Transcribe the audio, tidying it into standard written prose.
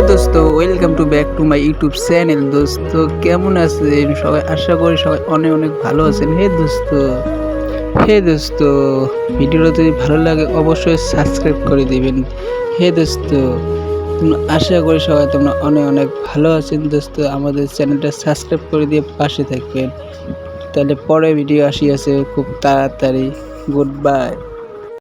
দোস্ত welcome to back to my YouTube channel. দোস্ত কেমন আছেন সবাই? আশা করি সবাই অনেক অনেক ভালো আছেন। দোস্ত ভিডিওটা যদি ভালো লাগে অবশ্যই সাবস্ক্রাইব করে দিবেন। দোস্ত আশা করি সবাই তোমরা অনেক অনেক ভালো আছেন। দোস্ত আমাদের চ্যানেলটা সাবস্ক্রাইব করে দিয়ে পাশে থাকবেন। তাহলে পরে ভিডিও আসি আছে খুব তাড়াতাড়ি। Good bye.